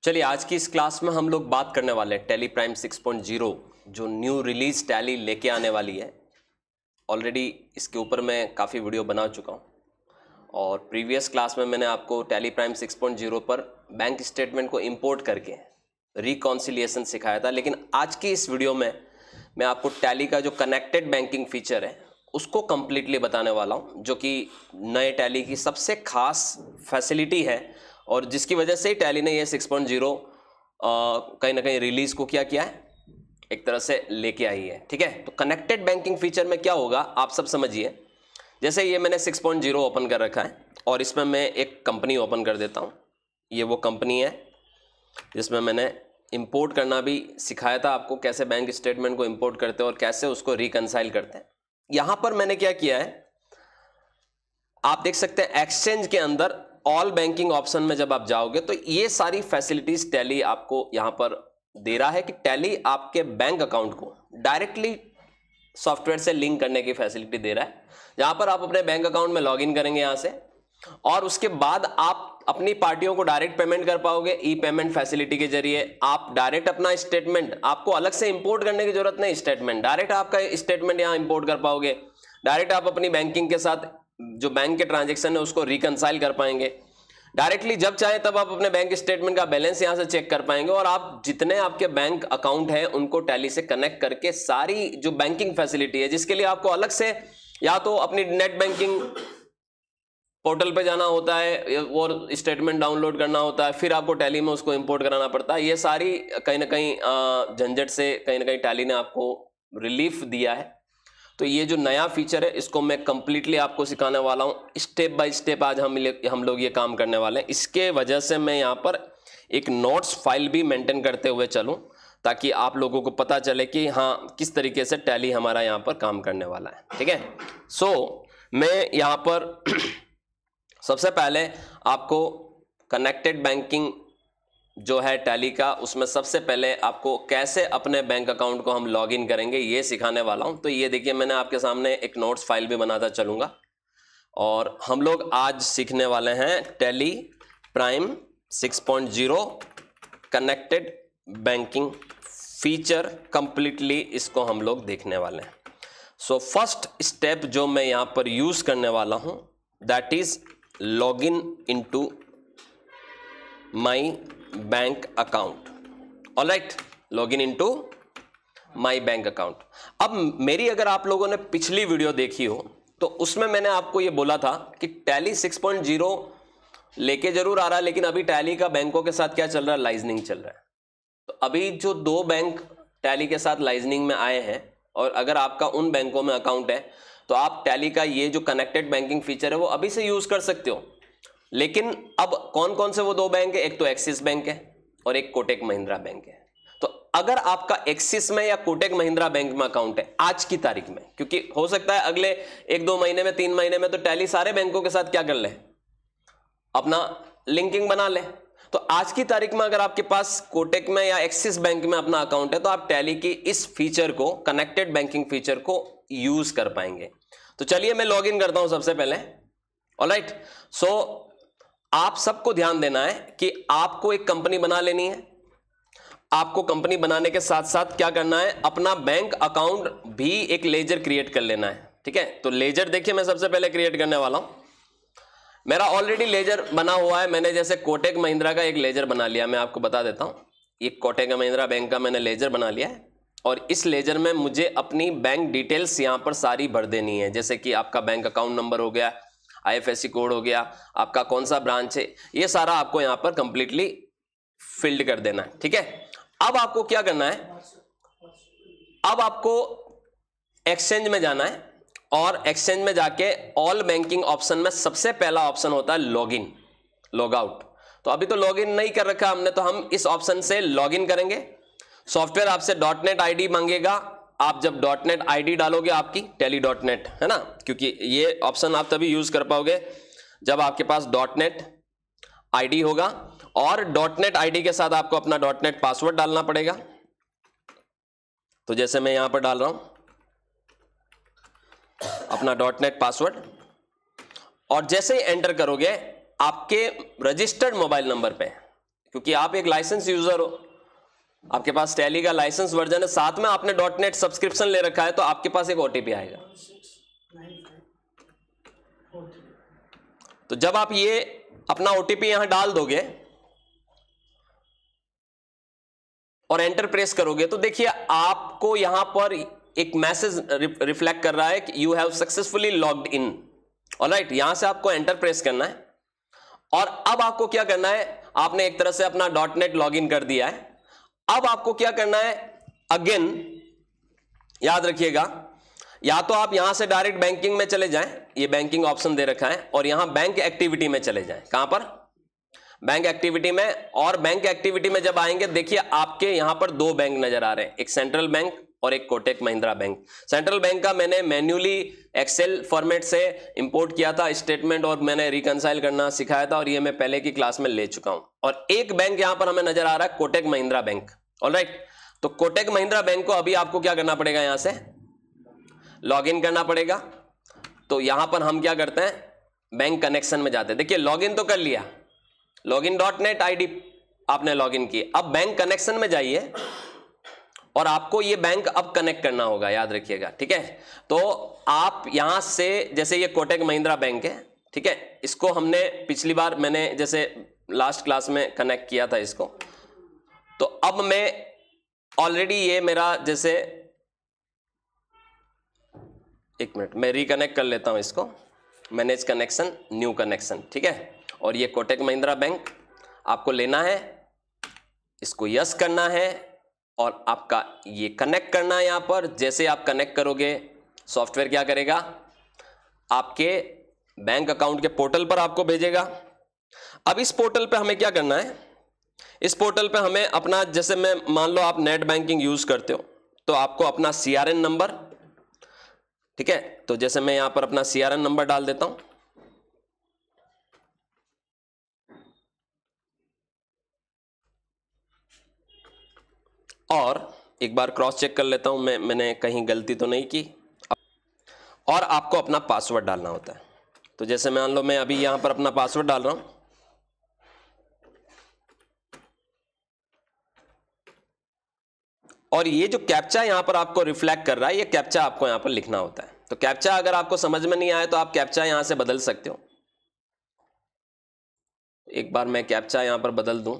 चलिए आज की इस क्लास में हम लोग बात करने वाले हैं टैली प्राइम 6.0 जो न्यू रिलीज टैली लेके आने वाली है। ऑलरेडी इसके ऊपर मैं काफ़ी वीडियो बना चुका हूँ और प्रीवियस क्लास में मैंने आपको टैली प्राइम 6.0 पर बैंक स्टेटमेंट को इंपोर्ट करके रिकॉन्सिलिएशन सिखाया था। लेकिन आज की इस वीडियो में मैं आपको टैली का जो कनेक्टेड बैंकिंग फीचर है उसको कम्प्लीटली बताने वाला हूँ, जो कि नए टैली की सबसे खास फैसिलिटी है और जिसकी वजह से ही टैली ने ये 6.0 कहीं ना कहीं रिलीज को किया है, एक तरह से लेके आई है। ठीक है, तो कनेक्टेड बैंकिंग फीचर में क्या होगा आप सब समझिए। जैसे ये मैंने 6.0 ओपन कर रखा है और इसमें मैं एक कंपनी ओपन कर देता हूँ। ये वो कंपनी है जिसमें मैंने इंपोर्ट करना भी सिखाया था आपको, कैसे बैंक स्टेटमेंट को इंपोर्ट करते हैं और कैसे उसको रिकंसाइल करते हैं। यहां पर मैंने क्या किया है आप देख सकते हैं, एक्सचेंज के अंदर ऑल बैंकिंग ऑप्शन में जब आप जाओगे तो ये सारी फैसिलिटीज टैली आपको यहां पर दे रहा है कि टैली आपके बैंक अकाउंट को डायरेक्टली सॉफ्टवेयर से लिंक करने की फैसिलिटी दे रहा है, जहां पर आप अपने बैंक अकाउंट में लॉगिन करेंगे यहां से और उसके बाद आप अपनी पार्टियों को डायरेक्ट पेमेंट कर पाओगे। ई पेमेंट फैसिलिटी के जरिए आप डायरेक्ट अपना स्टेटमेंट, आपको अलग से इंपोर्ट करने की जरूरत नहीं, स्टेटमेंट डायरेक्ट आपका स्टेटमेंट यहां इंपोर्ट कर पाओगे। डायरेक्ट आप अपनी बैंकिंग के साथ जो बैंक के ट्रांजेक्शन है उसको रिकंसाइल कर पाएंगे डायरेक्टली। जब चाहे तब आप अपने बैंक स्टेटमेंट का बैलेंस यहां से चेक कर पाएंगे और आप जितने आपके बैंक अकाउंट है उनको टैली से कनेक्ट करके सारी जो बैंकिंग फैसिलिटी है, जिसके लिए आपको अलग से या तो अपनी नेट बैंकिंग पोर्टल पे जाना होता है और स्टेटमेंट डाउनलोड करना होता है, फिर आपको टैली में उसको इंपोर्ट कराना पड़ता है। ये सारी कहीं ना कहीं झंझट से कहीं ना कहीं टैली ने आपको रिलीफ दिया है। तो ये जो नया फीचर है इसको मैं कंप्लीटली आपको सिखाने वाला हूँ, स्टेप बाय स्टेप आज हम लोग ये काम करने वाले हैं। इसके वजह से मैं यहाँ पर एक नोट्स फाइल भी मेंटेन करते हुए चलूँ ताकि आप लोगों को पता चले कि हाँ किस तरीके से टैली हमारा यहाँ पर काम करने वाला है। ठीक है, सो मैं यहाँ पर सबसे पहले आपको कनेक्टेड बैंकिंग जो है टैली का, उसमें सबसे पहले आपको कैसे अपने बैंक अकाउंट को हम लॉगिन करेंगे ये सिखाने वाला हूं। तो ये देखिए मैंने आपके सामने एक नोट्स फाइल भी बनाता चलूंगा और हम लोग आज सीखने वाले हैं tally prime 6.0 connected banking feature. Completely इसको हम लोग देखने वाले हैं। सो फर्स्ट स्टेप जो मैं यहां पर यूज करने वाला हूं that is login into my bank account. Alright, login into my bank account. अब मेरी अगर आप लोगों ने पिछली वीडियो देखी हो तो उसमें मैंने आपको ये बोला था कि टैली 6.0 लेके जरूर आ रहा है, लेकिन अभी टैली का बैंकों के साथ क्या चल रहा है, लाइजनिंग चल रहा है। तो अभी जो 2 बैंक टैली के साथ लाइजनिंग में आए हैं और अगर आपका उन बैंकों में अकाउंट है तो आप टैली का ये जो कनेक्टेड बैंकिंग फीचर है वो अभी से यूज कर सकते हो। लेकिन अब कौन कौन से वो 2 बैंक है, एक तो एक्सिस बैंक है और एक कोटक महिंद्रा बैंक है। तो अगर आपका एक्सिस में या कोटक महिंद्रा बैंक में अकाउंट है आज की तारीख में, क्योंकि हो सकता है अगले 1-2 महीने में 3 महीने में तो टैली सारे बैंकों के साथ क्या कर ले, अपना लिंकिंग बना ले। तो आज की तारीख में अगर आपके पास कोटक में या एक्सिस बैंक में अपना अकाउंट है तो आप टैली की इस फीचर को, कनेक्टेड बैंकिंग फीचर को यूज कर पाएंगे। तो चलिए मैं लॉग इन करता हूं सबसे पहले। ऑलराइट, सो आप सबको ध्यान देना है कि आपको एक कंपनी बना लेनी है। आपको कंपनी बनाने के साथ साथ क्या करना है, अपना बैंक अकाउंट भी एक लेजर क्रिएट कर लेना है। ठीक है, तो लेजर देखिए मैं सबसे पहले क्रिएट करने वाला हूं। मेरा ऑलरेडी लेजर बना हुआ है, मैंने जैसे कोटक महिंद्रा का एक लेजर बना लिया। मैं आपको बता देता हूं, ये कोटक महिंद्रा बैंक का मैंने लेजर बना लिया है और इस लेजर में मुझे अपनी बैंक डिटेल्स यहां पर सारी भर देनी है। जैसे कि आपका बैंक अकाउंट नंबर हो गया, IFSC कोड हो गया, आपका कौन सा ब्रांच है, ये सारा आपको यहां पर कंप्लीटली फिल्ड कर देना है। ठीक है, अब आपको क्या करना है, अब आपको एक्सचेंज में जाना है और एक्सचेंज में जाके ऑल बैंकिंग ऑप्शन में सबसे पहला ऑप्शन होता है लॉगिन, लॉग आउट। तो अभी तो लॉगिन नहीं कर रखा हमने, तो हम इस ऑप्शन से लॉगिन करेंगे। सॉफ्टवेयर आपसे .NET ID मांगेगा। आप जब .NET ID डालोगे आपकी टैली .NET है ना, क्योंकि ये ऑप्शन आप तभी यूज कर पाओगे जब आपके पास .NET ID होगा और .NET ID के साथ आपको अपना .NET पासवर्ड डालना पड़ेगा। तो जैसे मैं यहां पर डाल रहा हूं अपना .NET पासवर्ड और जैसे ही एंटर करोगे आपके रजिस्टर्ड मोबाइल नंबर पे क्योंकि आप एक लाइसेंस यूजर हो, आपके पास टैली का लाइसेंस वर्जन है, साथ में आपने .NET सब्सक्रिप्शन ले रखा है, तो आपके पास एक OTP आएगा। तो जब आप ये अपना OTP यहां डाल दोगे और एंटर प्रेस करोगे तो देखिए आपको यहां पर एक मैसेज रिफ्लेक्ट कर रहा है कि you have successfully logged in. Alright, यहां से आपको एंटर प्रेस करना है और अब आपको क्या करना है, आपने एक तरह से अपना .NET लॉगिन कर दिया है। अब आपको क्या करना है, अगेन याद रखिएगा, या तो आप यहां से डायरेक्ट बैंकिंग में चले जाएं, ये बैंकिंग ऑप्शन दे रखा है, और यहां बैंक एक्टिविटी में चले जाएं। कहां पर? बैंक एक्टिविटी में। और बैंक एक्टिविटी में जब आएंगे देखिए आपके यहां पर दो बैंक नजर आ रहे हैं, एक सेंट्रल बैंक और एक Kotak Mahindra bank. Central bank का मैंने मैन्युअली एक्सेल फॉर्मेट से इंपोर्ट किया था स्टेटमेंट, और मैंने रिकंसाइल करना सिखाया था, और ये मैं पहले की क्लास में ले चुका हूं। और एक बैंक यहां पर हमें नजर आ रहा है, कोटक महिंद्रा बैंक। ऑलराइट, तो कोटक महिंद्रा बैंक को अभी आपको क्या करना पड़ेगा, यहां से लॉग इन करना पड़ेगा। तो यहां पर हम क्या करते हैं, बैंक कनेक्शन में जाते हैं। देखिए लॉगिन तो कर लिया, लॉगिन .NET ID आपने लॉगिन की। अब बैंक कनेक्शन में जाइए और आपको ये बैंक अब कनेक्ट करना होगा, याद रखिएगा, ठीक है। तो आप यहां से, जैसे ये कोटक महिंद्रा बैंक है, ठीक है, इसको हमने पिछली बार मैंने जैसे लास्ट क्लास में कनेक्ट किया था इसको, तो अब मैं ऑलरेडी ये मेरा जैसे, एक मिनट मैं रिकनेक्ट कर लेता हूं इसको, मैनेज कनेक्शन, न्यू कनेक्शन, ठीक है। और ये कोटक महिंद्रा बैंक आपको लेना है, इसको यस करना है और आपका ये कनेक्ट करना है। यहां पर जैसे आप कनेक्ट करोगे सॉफ्टवेयर क्या करेगा, आपके बैंक अकाउंट के पोर्टल पर आपको भेजेगा। अब इस पोर्टल पे हमें क्या करना है, इस पोर्टल पे हमें अपना, जैसे मैं मान लो आप नेट बैंकिंग यूज करते हो तो आपको अपना CRN नंबर, ठीक है, तो जैसे मैं यहां पर अपना CRN नंबर डाल देता हूं, और एक बार क्रॉस चेक कर लेता हूं मैंने कहीं गलती तो नहीं की। और आपको अपना पासवर्ड डालना होता है। तो जैसे मान लो मैं अभी यहां पर अपना पासवर्ड डाल रहा हूं, और ये जो कैप्चा यहां पर आपको रिफ्लेक्ट कर रहा है, ये कैप्चा आपको यहां पर लिखना होता है। तो कैप्चा अगर आपको समझ में नहीं आए तो आप कैप्चा यहां से बदल सकते हो। एक बार मैं कैप्चा यहां पर बदल दूं,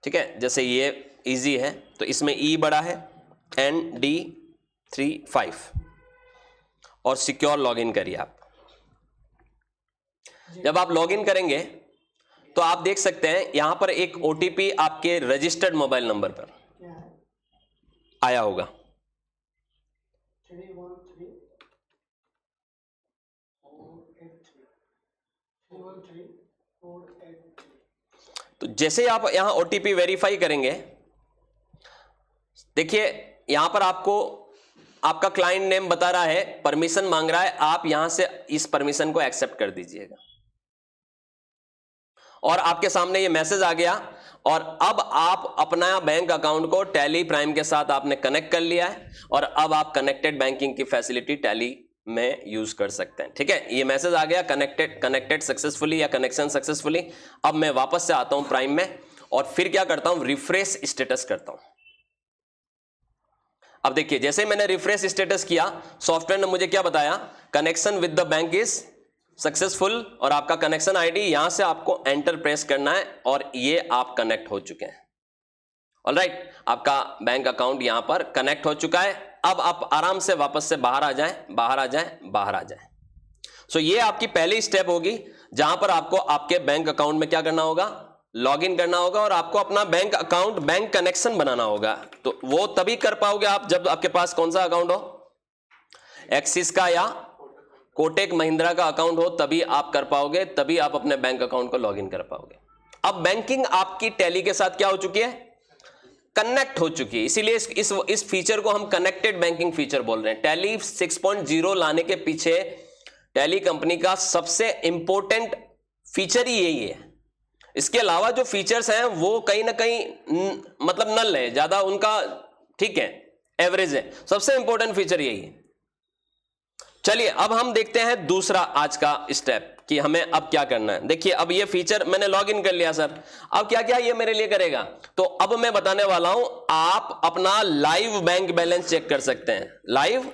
ठीक है, जैसे ये इजी है तो इसमें E बड़ा है, ND35, और सिक्योर लॉगिन करिए आप। जब आप लॉगिन करेंगे तो आप देख सकते हैं यहां पर एक OTP आपके रजिस्टर्ड मोबाइल नंबर पर आया होगा। तो जैसे आप यहां OTP वेरीफाई करेंगे, देखिए यहां पर आपको आपका क्लाइंट नेम बता रहा है, परमिशन मांग रहा है, आप यहां से इस परमिशन को एक्सेप्ट कर दीजिएगा, और आपके सामने ये मैसेज आ गया। और अब आप अपना बैंक अकाउंट को टैली प्राइम के साथ आपने कनेक्ट कर लिया है, और अब आप कनेक्टेड बैंकिंग की फैसिलिटी टैली में यूज कर सकते हैं, ठीक है। ये मैसेज आ गया, कनेक्टेड सक्सेसफुली या कनेक्शन सक्सेसफुली। अब मैं वापस से आता हूं प्राइम में और फिर क्या करता हूं, रिफ्रेश स्टेटस करता हूं। अब देखिए जैसे मैंने रिफ्रेश स्टेटस किया, सॉफ्टवेयर ने मुझे क्या बताया, connection with the bank is successful, और आपका कनेक्शन आईडी यहां से आपको एंटर प्रेस करना है, और ये आप कनेक्ट हो चुके हैं। ऑलराइट, आपका बैंक अकाउंट यहां पर कनेक्ट हो चुका है। अब आप आराम से वापस से बाहर आ जाएं, बाहर आ जाएं, बाहर आ जाएं। सो ये आपकी पहली स्टेप होगी, जहां पर आपको आपके बैंक अकाउंट में क्या करना होगा, लॉग इन करना होगा, और आपको अपना बैंक अकाउंट, बैंक कनेक्शन बनाना होगा। तो वो तभी कर पाओगे आप जब आपके पास कौन सा अकाउंट हो, एक्सिस का या कोटक महिंद्रा का अकाउंट हो, तभी आप कर पाओगे, तभी आप अपने बैंक अकाउंट को लॉग इन कर पाओगे। अब बैंकिंग आपकी टैली के साथ क्या हो चुकी है, कनेक्ट हो चुकी है, इसीलिए इस फीचर को हम कनेक्टेड बैंकिंग फीचर बोल रहे हैं। टैली 6.0 लाने के पीछे टैली कंपनी का सबसे इंपॉर्टेंट फीचर ही यही है। इसके अलावा जो फीचर्स हैं वो कहीं ना कहीं मतलब नल है, ज्यादा उनका ठीक है, एवरेज है। सबसे इंपॉर्टेंट फीचर यही है। चलिए अब हम देखते हैं दूसरा आज का स्टेप। कि हमें अब क्या करना है। देखिए अब ये फीचर मैंने लॉग इन कर लिया सर, अब क्या क्या ये मेरे लिए करेगा, तो अब मैं बताने वाला हूं आप अपना लाइव बैंक बैलेंस चेक कर सकते हैं। Live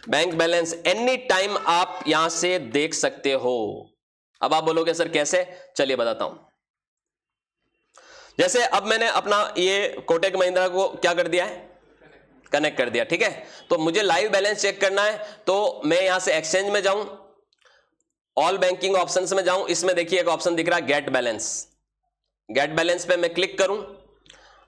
bank balance any time आप यहां से देख सकते हो। अब आप बोलोगे सर कैसे, चलिए बताता हूं। जैसे अब मैंने अपना ये कोटक महिंद्रा को क्या कर दिया है, कनेक्ट कर दिया, ठीक है। तो मुझे लाइव बैलेंस चेक करना है, तो मैं यहां से एक्सचेंज में जाऊं, ऑल बैंकिंग ऑप्शंस में जाऊं, इसमें देखिए एक ऑप्शन दिख रहा है गेट बैलेंस। गेट बैलेंस पे मैं क्लिक करूं,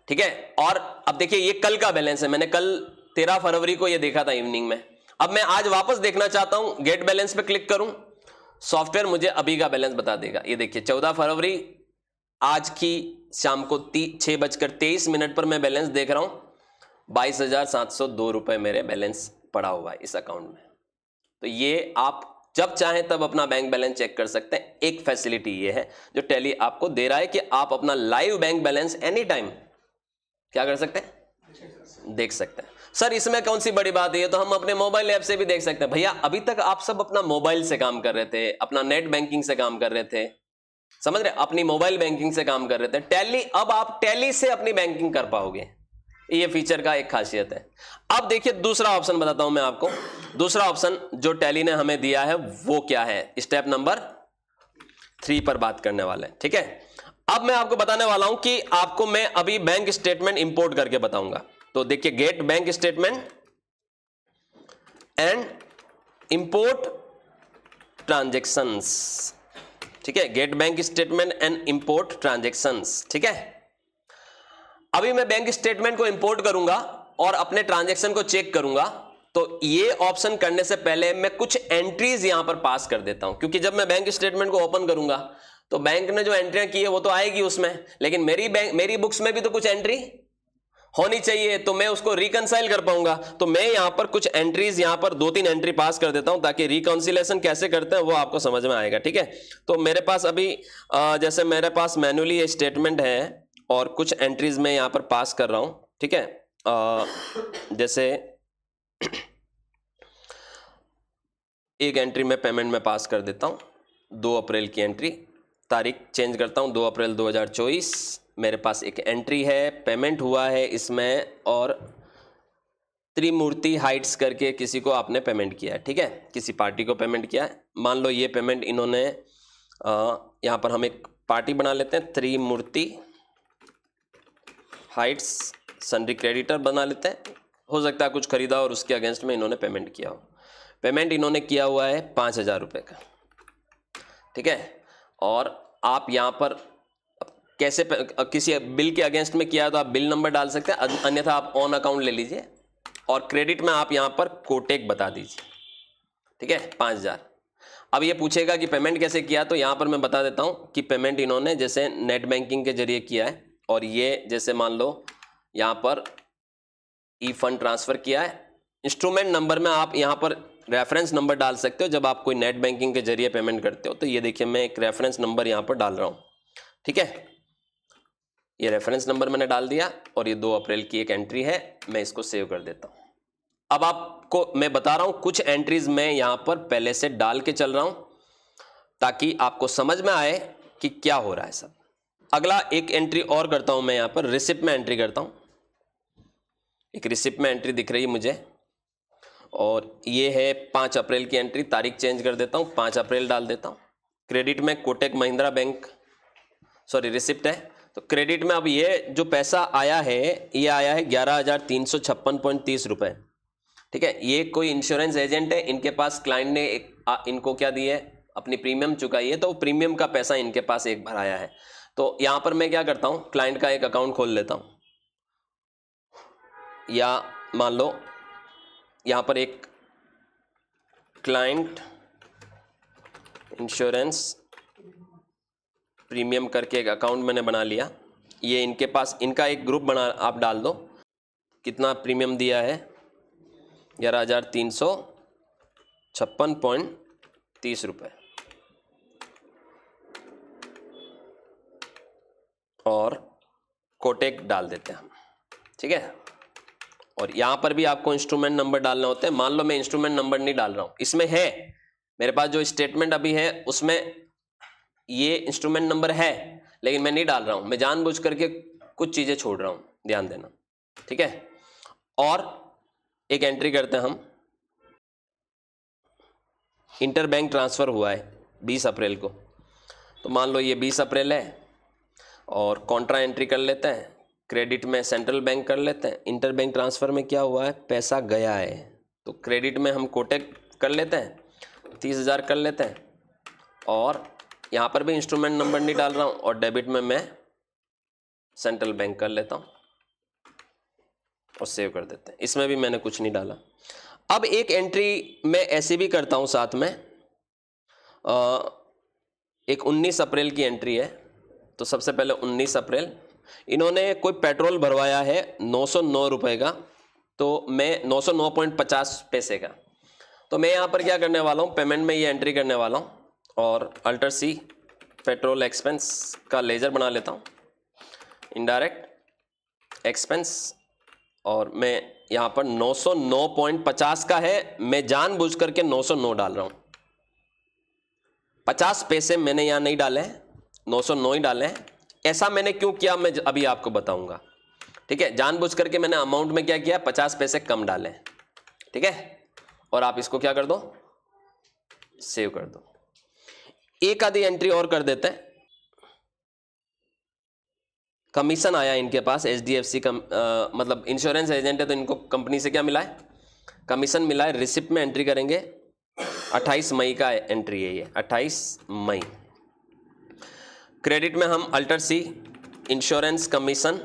ठीक है। और अब देखिए ये कल का बैलेंस है, मैंने कल 13 फरवरी को ये देखा था इवनिंग में। अब मैं आज वापस देखना चाहता हूं, गेट बैलेंस पे क्लिक करूं, सॉफ्टवेयर मुझे अभी का बैलेंस बता देगा। ये देखिए 14 फरवरी आज की शाम को 6:23 पर मैं बैलेंस देख रहा हूं, 22,702 रुपए मेरे बैलेंस पड़ा हुआ है इस अकाउंट में। तो ये आप जब चाहें तब अपना बैंक बैलेंस चेक कर सकते हैं। एक फैसिलिटी ये है जो टैली आपको दे रहा है कि आप अपना live bank balance any time क्या कर सकते हैं, देख सकते हैं। सर इसमें कौन सी बड़ी बात है, तो हम अपने मोबाइल ऐप से भी देख सकते हैं। भैया अभी तक आप सब अपना मोबाइल से काम कर रहे थे, अपना नेट बैंकिंग से काम कर रहे थे, समझ रहे, अपनी मोबाइल बैंकिंग से काम कर रहे थे। टैली, अब आप टैली से अपनी बैंकिंग कर पाओगे, ये फीचर का एक खासियत है। अब देखिए दूसरा ऑप्शन बताता हूं मैं आपको। दूसरा ऑप्शन जो टैली ने हमें दिया है वो क्या है, स्टेप नंबर 3 पर बात करने वाले हैं, ठीक है। अब मैं आपको बताने वाला हूं कि आपको मैं अभी बैंक स्टेटमेंट इंपोर्ट करके बताऊंगा। तो देखिए gate bank statement and import transactions, ठीक है। Gate bank statement and import transactions, ठीक है। अभी मैं बैंक स्टेटमेंट को इंपोर्ट करूंगा और अपने ट्रांजैक्शन को चेक करूंगा। तो ये ऑप्शन करने से पहले मैं कुछ एंट्रीज यहां पर पास कर देता हूं, क्योंकि जब मैं बैंक स्टेटमेंट को ओपन करूंगा तो बैंक ने जो एंट्रियां की है वो तो आएगी उसमें, लेकिन मेरी बुक्स में भी तो कुछ एंट्री होनी चाहिए, तो मैं उसको रिकंसाइल कर पाऊंगा। तो मैं यहां पर कुछ एंट्रीज, यहां पर 2-3 एंट्री पास कर देता हूं ताकि रिकंसिलेशन कैसे करते हैं वो आपको समझ में आएगा, ठीक है। तो मेरे पास अभी जैसे मेरे पास मैन्युअली ये स्टेटमेंट है और कुछ एंट्रीज में यहां पर पास कर रहा हूं, ठीक है। जैसे एक एंट्री में पेमेंट में पास कर देता हूं, 2 अप्रैल की एंट्री, तारीख चेंज करता हूं 2 अप्रैल 2024। मेरे पास एक एंट्री है, पेमेंट हुआ है इसमें, और त्रिमूर्ति हाइट्स करके किसी को आपने पेमेंट किया है, ठीक है, किसी पार्टी को पेमेंट किया है। मान लो ये पेमेंट इन्होंने यहाँ पर हम एक पार्टी बना लेते हैं, त्रिमूर्ति हाइट्स सन्ड्री क्रेडिटर बना लेते हैं। हो सकता है कुछ खरीदा और उसके अगेंस्ट में इन्होंने पेमेंट किया हो। पेमेंट इन्होंने किया हुआ है 5,000 रुपये का, ठीक है। और आप यहाँ पर कैसे किसी बिल के अगेंस्ट में किया है तो आप बिल नंबर डाल सकते हैं, अन्यथा आप ऑन अकाउंट ले लीजिए और क्रेडिट में आप यहाँ पर कोटेक बता दीजिए, ठीक है, 5,000। अब ये पूछेगा कि पेमेंट कैसे किया, तो यहाँ पर मैं बता देता हूँ कि पेमेंट इन्होंने जैसे नेट बैंकिंग के जरिए किया है, और ये जैसे मान लो यहाँ पर ई फंड ट्रांसफ़र किया है। इंस्ट्रूमेंट नंबर में आप यहाँ पर रेफरेंस नंबर डाल सकते हो जब आप कोई नेट बैंकिंग के जरिए पेमेंट करते हो। तो ये देखिए मैं एक रेफरेंस नंबर यहाँ पर डाल रहा हूँ, ठीक है। ये रेफरेंस नंबर मैंने डाल दिया और ये 2 अप्रैल की एक एंट्री है, मैं इसको सेव कर देता हूँ। अब आपको मैं बता रहा हूँ कुछ एंट्रीज मैं यहाँ पर पहले से डाल के चल रहा हूँ ताकि आपको समझ में आए कि क्या हो रहा है सब। अगला एक एंट्री और करता हूँ मैं यहाँ पर, रिसिप्ट में एंट्री करता हूँ। एक रिसिप्ट में एंट्री दिख रही है मुझे, और ये है 5 अप्रैल की एंट्री, तारीख चेंज कर देता हूँ, 5 अप्रैल डाल देता हूँ। क्रेडिट में Kotak Mahindra bank, sorry receipt है, तो क्रेडिट में अब ये जो पैसा आया है ये आया है 11,356.30 रुपये, ठीक है। ये कोई इंश्योरेंस एजेंट है, इनके पास क्लाइंट ने इनको क्या दी है, अपनी प्रीमियम चुकाई है, तो प्रीमियम का पैसा इनके पास एक भर आया है। तो यहाँ पर मैं क्या करता हूँ, क्लाइंट का एक अकाउंट खोल लेता हूँ, या मान लो यहाँ पर एक क्लाइंट इंश्योरेंस प्रीमियम करके एक अकाउंट मैंने बना लिया। ये इनके पास इनका एक ग्रुप बना, आप डाल दो कितना प्रीमियम दिया है, 11,356.30 रुपये, और कोटेक डाल देते हैं हम, ठीक है। और यहाँ पर भी आपको इंस्ट्रूमेंट नंबर डालना होता है। मान लो मैं इंस्ट्रूमेंट नंबर नहीं डाल रहा हूँ, इसमें है मेरे पास जो स्टेटमेंट अभी है उसमें ये इंस्ट्रूमेंट नंबर है, लेकिन मैं नहीं डाल रहा हूं, मैं जानबूझ करके कुछ चीजें छोड़ रहा हूं, ध्यान देना, ठीक है। और एक एंट्री करते हैं हम, इंटर बैंक ट्रांसफर हुआ है 20 अप्रैल को, तो मान लो ये 20 अप्रैल है, और कॉन्ट्रा एंट्री कर लेते हैं, क्रेडिट में सेंट्रल बैंक कर लेते हैं, इंटर बैंक ट्रांसफर में क्या हुआ है, पैसा गया है, तो क्रेडिट में हम कोटेक कर लेते हैं, 30,000 कर लेते हैं, और यहाँ पर भी इंस्ट्रूमेंट नंबर नहीं डाल रहा हूँ, और डेबिट में मैं सेंट्रल बैंक कर लेता हूँ और सेव कर देते हैं, इसमें भी मैंने कुछ नहीं डाला। अब एक एंट्री मैं ऐसी भी करता हूँ साथ में, एक 19 अप्रैल की एंट्री है, तो सबसे पहले 19 अप्रैल इन्होंने कोई पेट्रोल भरवाया है 909 रुपये का, तो मैं 909.50 पैसे का, तो मैं यहाँ पर क्या करने वाला हूँ, पेमेंट में ये एंट्री करने वाला हूँ, और अल्टर सी पेट्रोल एक्सपेंस का लेजर बना लेता हूँ, इनडायरेक्ट एक्सपेंस, और मैं यहाँ पर 909.50 का है, मैं जानबूझ करके 909 डाल रहा हूँ, 50 पैसे मैंने यहाँ नहीं डाले हैं, 909 ही डाले हैं। ऐसा मैंने क्यों किया मैं अभी आपको बताऊंगा, ठीक है। जानबूझ करके मैंने अमाउंट में क्या किया, 50 पैसे कम डाले, ठीक है। और आप इसको क्या कर दो, सेव कर दो। एक आधी एंट्री और कर देते हैं, कमीशन आया इनके पास, HDFC का मतलब इंश्योरेंस एजेंट है, तो इनको कंपनी से क्या मिला है, कमीशन मिला है, रिसिप्ट में एंट्री करेंगे, 28 मई का एंट्री है ये, 28 मई। क्रेडिट में हम अल्टर सी इंश्योरेंस कमीशन,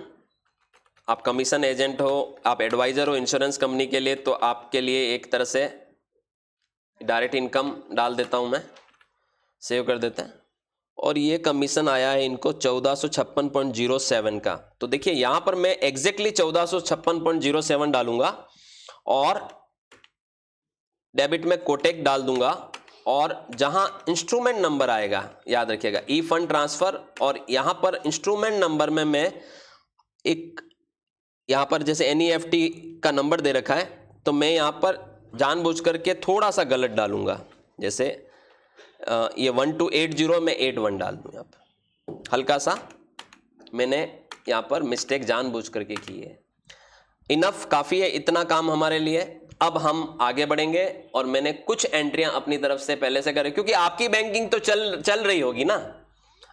आप कमीशन एजेंट हो, आप एडवाइज़र हो इंश्योरेंस कंपनी के लिए, तो आपके लिए एक तरह से डायरेक्ट इनकम डाल देता हूं मैं, सेव कर देते हैं। और ये कमीशन आया है इनको 1456.07 का, तो देखिए यहां पर मैं एग्जैक्टली 1456.07 डालूंगा, और डेबिट में कोटेक डाल दूंगा, और जहां इंस्ट्रूमेंट नंबर आएगा याद रखिएगा, ई फंड ट्रांसफर, और यहां पर इंस्ट्रूमेंट नंबर में मैं एक, यहां पर जैसे NEFT का नंबर दे रखा है, तो मैं यहां पर जानबूझ करके थोड़ा सा गलत डालूंगा, जैसे ये 1280 में 81 डाल दूं, यहाँ पर हल्का सा मैंने यहाँ पर मिस्टेक जानबूझ करके की है। इनफ काफ़ी है, इतना काम हमारे लिए। अब हम आगे बढ़ेंगे, और मैंने कुछ एंट्रियां अपनी तरफ से पहले से करें, क्योंकि आपकी बैंकिंग तो चल रही होगी ना,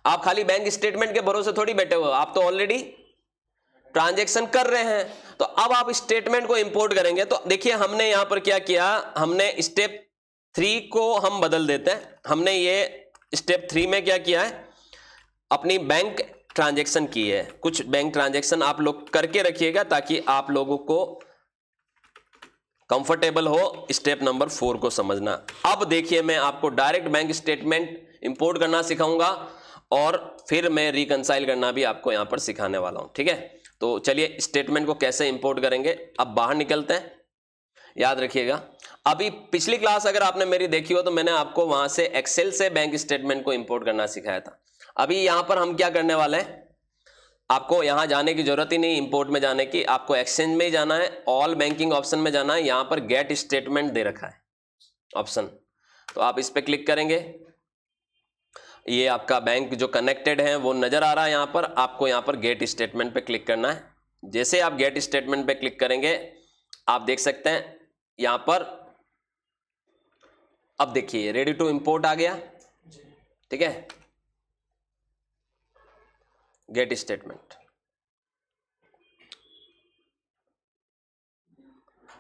आप खाली बैंक स्टेटमेंट के भरोसे थोड़ी बैठे हो, आप तो ऑलरेडी ट्रांजैक्शन कर रहे हैं। तो अब आप स्टेटमेंट को इंपोर्ट करेंगे, तो देखिए हमने यहां पर क्या किया, हमने स्टेप 3 को हम बदल देते हैं। हमने ये स्टेप 3 में क्या किया है, अपनी बैंक ट्रांजैक्शन की है। कुछ बैंक ट्रांजैक्शन आप लोग करके रखिएगा, ताकि आप लोगों को कंफर्टेबल हो स्टेप नंबर 4 को समझना। अब देखिए मैं आपको डायरेक्ट बैंक स्टेटमेंट इंपोर्ट करना सिखाऊंगा, और फिर मैं रिकंसाइल करना भी आपको यहां पर सिखाने वाला हूं, ठीक है। तो चलिए स्टेटमेंट को कैसे इंपोर्ट करेंगे, अब बाहर निकलते हैं। याद रखिएगा, अभी पिछली क्लास अगर आपने मेरी देखी हो, तो मैंने आपको वहां से एक्सेल से बैंक स्टेटमेंट को इंपोर्ट करना सिखाया था। अभी यहां पर हम क्या करने वाले हैं, आपको यहां जाने की जरूरत ही नहीं इंपोर्ट में जाने की, आपको एक्सचेंज में ही जाना है, ऑल बैंकिंग ऑप्शन में जाना है। यहां पर गेट स्टेटमेंट दे रखा है ऑप्शन, तो आप इस पर क्लिक करेंगे, ये आपका बैंक जो कनेक्टेड है वो नजर आ रहा है। यहां पर आपको यहां पर गेट स्टेटमेंट पे क्लिक करना है। जैसे आप गेट स्टेटमेंट पे क्लिक करेंगे, आप देख सकते हैं यहां पर, अब देखिए रेडी टू इंपोर्ट आ गया, ठीक है। गेट स्टेटमेंट,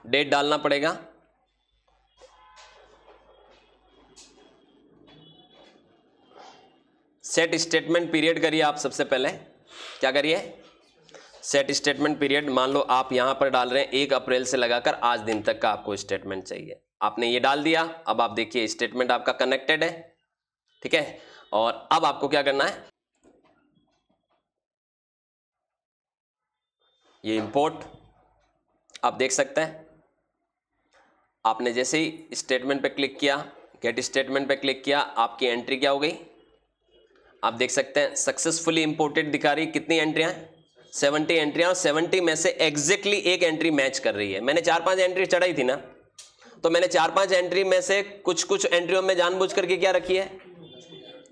डेट डालना पड़ेगा, सेट स्टेटमेंट पीरियड करिए। आप सबसे पहले क्या करिए, सेट स्टेटमेंट पीरियड, मान लो आप यहां पर डाल रहे हैं 1 अप्रैल से लगाकर आज दिन तक का आपको स्टेटमेंट चाहिए। आपने ये डाल दिया, अब आप देखिए स्टेटमेंट आपका कनेक्टेड है, ठीक है। और अब आपको क्या करना है, ये इंपोर्ट, आप देख सकते हैं आपने जैसे ही स्टेटमेंट पे क्लिक किया, गेट स्टेटमेंट पे क्लिक किया, आपकी एंट्री क्या हो गई, आप देख सकते हैं सक्सेसफुली इंपोर्टेड दिखा रही। कितनी एंट्रियां हैं, 70 एंट्रियां, और 70 में से एग्जैक्टली एक एंट्री मैच कर रही है। मैंने 4-5 एंट्री चढ़ाई थी ना, तो मैंने 4-5 एंट्री में से कुछ एंट्रियों में जानबूझ करके क्या रखी है,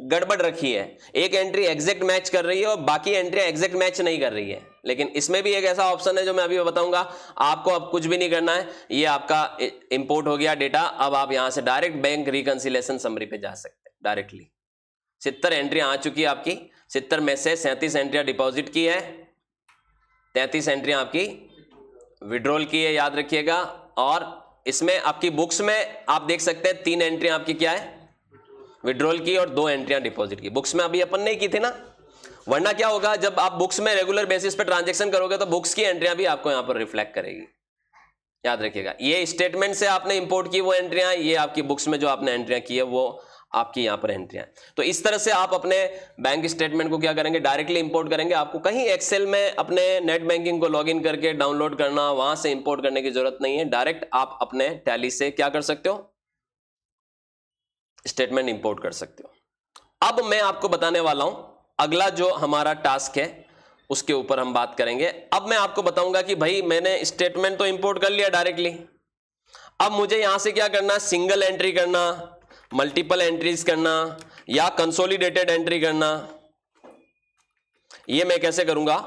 गड़बड़ रखी है। एक एंट्री एग्जैक्ट मैच कर रही है और बाकी एंट्रियां एग्जैक्ट मैच नहीं कर रही है। लेकिन इसमें भी एक ऐसा ऑप्शन है जो मैं अभी बताऊंगा, आपको अब कुछ भी नहीं करना है, ये आपका इंपोर्ट हो गया डेटा। अब आप यहां से डायरेक्ट बैंक रिकंसिलेशन समरी पे जा सकते हैं डायरेक्टली। 70 एंट्रियां आ चुकी है आपकी, 70 में से 37 एंट्रियां डिपॉजिट की है, 33 एंट्रियां आपकी विड्रॉल की है, याद रखिएगा। और इसमें आपकी बुक्स में आप देख सकते हैं 3 एंट्रियां आपकी क्या है, विड्रॉल की, और 2 एंट्रियां डिपॉजिट की। बुक्स में अभी अपन नहीं की थी ना, वरना क्या होगा, जब आप बुक्स में रेगुलर बेसिस पे ट्रांजैक्शन करोगे तो बुक्स की एंट्रियां भी आपको यहां पर रिफ्लेक्ट करेगी, याद रखिएगा। ये स्टेटमेंट से आपने इंपोर्ट की वो एंट्रियां, ये आपकी बुक्स में जो आपने एंट्रियां की है वो आपकी यहां पर एंट्रियां। तो इस तरह से आप अपने बैंक स्टेटमेंट को क्या करेंगे, डायरेक्टली इंपोर्ट करेंगे। आपको कहीं एक्सेल में अपने नेट बैंकिंग को लॉगिन करके डाउनलोड करना, वहां से इंपोर्ट करने की जरूरत नहीं है। डायरेक्ट आप अपने टैली से क्या कर सकते हो, स्टेटमेंट इंपोर्ट कर सकते हो। अब मैं आपको बताने वाला हूं अगला जो हमारा टास्क है, उसके ऊपर हम बात करेंगे। अब मैं आपको बताऊंगा कि भाई मैंने स्टेटमेंट तो इंपोर्ट कर लिया डायरेक्टली, अब मुझे यहां से क्या करना, सिंगल एंट्री करना, मल्टीपल एंट्रीज करना, या कंसोलिडेटेड एंट्री करना। ये मैं कैसे करूंगा,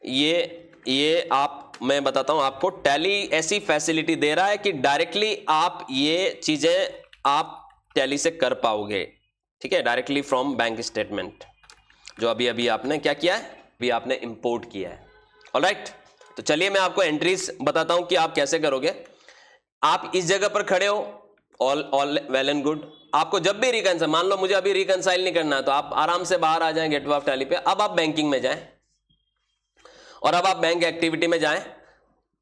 ये आप, मैं बताता हूं आपको। टैली ऐसी फैसिलिटी दे रहा है कि डायरेक्टली आप ये चीजें आप टैली से कर पाओगे, ठीक है, डायरेक्टली फ्रॉम बैंक स्टेटमेंट, जो अभी अभी आपने क्या किया है, अभी आपने इंपोर्ट किया है। ऑलराइट, तो चलिए मैं आपको एंट्रीज बताता हूं कि आप कैसे करोगे। आप इस जगह पर खड़े हो, ऑल वेल एंड गुड। आपको जब भी रिकंसाइल, मान लो मुझे अभी रिकंसाइल नहीं करना है, तो आप आराम से बाहर आ जाएं गेटवे ऑफ टैली पे। अब आप बैंकिंग में जाएं और अब आप बैंक एक्टिविटी में जाएं,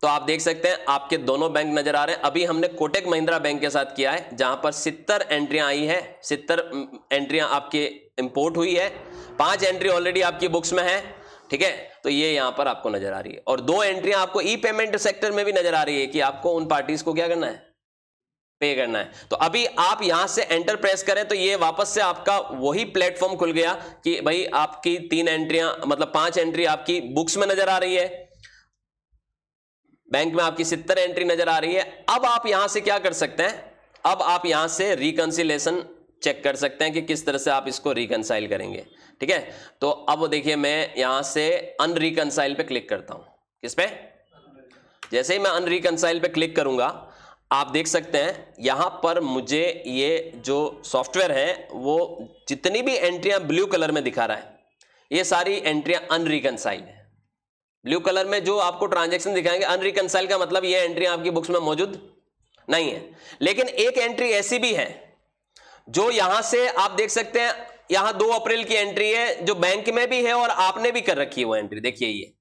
तो आप देख सकते हैं आपके दोनों बैंक नजर आ रहे हैं। अभी हमने कोटक महिंद्रा बैंक के साथ किया है, जहां पर 70 एंट्रियां आई है, 70 एंट्रियां आपके इंपोर्ट हुई है, 5 एंट्री ऑलरेडी आपकी बुक्स में है, ठीक है। तो ये यहां पर आपको नजर आ रही है, और 2 एंट्रियां आपको ई पेमेंट सेक्टर में भी नजर आ रही है कि आपको उन पार्टीज को क्या करना है, पे करना है। तो अभी आप यहां से एंटर प्रेस करें तो ये वापस से आपका वही प्लेटफॉर्म खुल गया कि भाई आपकी 3 एंट्रियां, मतलब 5 एंट्री आपकी बुक्स में नजर आ रही है, बैंक में आपकी 70 एंट्री नजर आ रही है। अब आप यहां से क्या कर सकते हैं, अब आप यहां से रिकंसिलेशन चेक कर सकते हैं कि किस तरह से आप इसको रिकंसाइल करेंगे, ठीक है। तो अब देखिए मैं यहां से अनरिकंसाइल पे क्लिक करता हूं। किस पे, जैसे ही मैं अनरिकंसाइल पे क्लिक करूंगा, आप देख सकते हैं यहां पर मुझे ये जो सॉफ्टवेयर है वो जितनी भी एंट्रियां ब्लू कलर में दिखा रहा है, ये सारी एंट्रियां अनरिकंसाइल है। ब्लू कलर में जो आपको ट्रांजैक्शन दिखाएंगे, अनरिकंसाइल का मतलब ये एंट्री आपकी बुक्स में मौजूद नहीं है। लेकिन एक एंट्री ऐसी भी है जो यहां से आप देख सकते हैं, यहां 2 अप्रैल की एंट्री है जो बैंक में भी है और आपने भी कर रखी है वो एंट्री। देखिए ये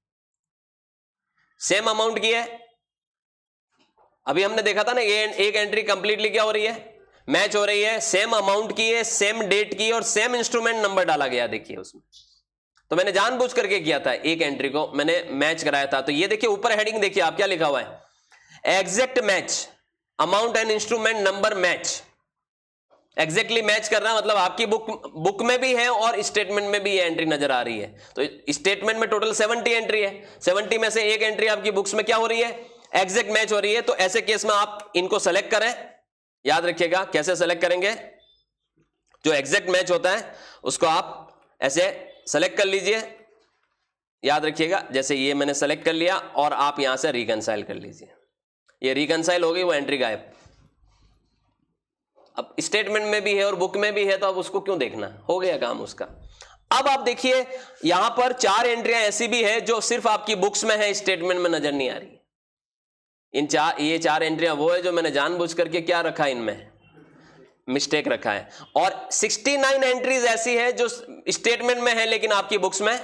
सेम अमाउंट की है, अभी हमने देखा था ना, ये एक एंट्री कंप्लीटली क्या हो रही है, मैच हो रही है, सेम अमाउंट की है, सेम डेट की, और सेम इंस्ट्रूमेंट नंबर डाला गया देखिए उसमें। तो मैंने जानबूझ करके किया था, एक एंट्री को मैंने मैच कराया था। तो ये देखिए ऊपर हेडिंग देखिए आप, क्या लिखा हुआ है, exact match, amount and instrument number match. Exactly match कर रहा है, मतलब आपकी बुक में भी है और स्टेटमेंट में भी ये एंट्री नजर आ रही है। तो स्टेटमेंट में टोटल 70 एंट्री है, 70 में से एक एंट्री आपकी बुक्स में क्या हो रही है, एग्जैक्ट मैच हो रही है। तो ऐसे केस में आप इनको सेलेक्ट करें, याद रखिएगा कैसे सेलेक्ट करेंगे, जो एग्जैक्ट मैच होता है उसको आप ऐसे सेलेक्ट कर लीजिए, याद रखिएगा। जैसे ये मैंने सेलेक्ट कर लिया और आप यहां से रिकंसाइल कर लीजिए, ये रिकंसाइल हो गई, वो एंट्री गायब। अब स्टेटमेंट में भी है और बुक में भी है, तो अब उसको क्यों देखना, हो गया काम उसका। अब आप देखिए यहां पर 4 एंट्रियां ऐसी भी है जो सिर्फ आपकी बुक्स में है, स्टेटमेंट में नजर नहीं आ रही। ये 4 एंट्रियां वो है जो मैंने जानबूझ करके क्या रखा है, इनमें मिस्टेक रखा है। और 69 एंट्रीज ऐसी है जो स्टेटमेंट में है लेकिन आपकी बुक्स में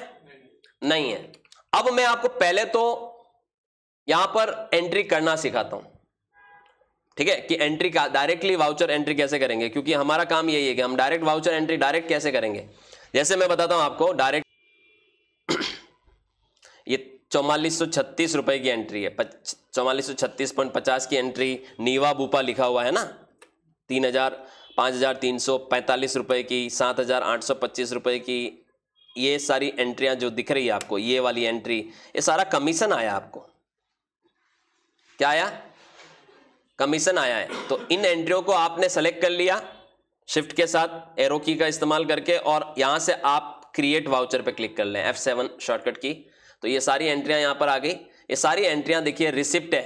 नहीं है। अब मैं आपको पहले तो यहां पर एंट्री करना सिखाता हूं, ठीक है, कि एंट्री का डायरेक्टली वाउचर एंट्री कैसे करेंगे, क्योंकि हमारा काम यही है कि हम डायरेक्ट वाउचर एंट्री डायरेक्ट कैसे करेंगे। जैसे मैं बताता हूं आपको डायरेक्ट ये 4436 रुपए की एंट्री है, 4436.50 की एंट्री, नीवा बूपा लिखा हुआ है ना, 5345 रुपए की, 7825 रुपए की, ये सारी एंट्रियां जो दिख रही है आपको, ये वाली एंट्री, ये सारा कमीशन आया आपको। क्या आया, कमीशन आया है, तो इन एंट्रियों को आपने सेलेक्ट कर लिया शिफ्ट के साथ एरो की का इस्तेमाल करके, और यहां से आप क्रिएट वाउचर पे क्लिक कर लें, F7 शॉर्टकट की। तो ये सारी एंट्रियां यहां पर आ गई। ये सारी एंट्रियां देखिए रिसिप्ट है,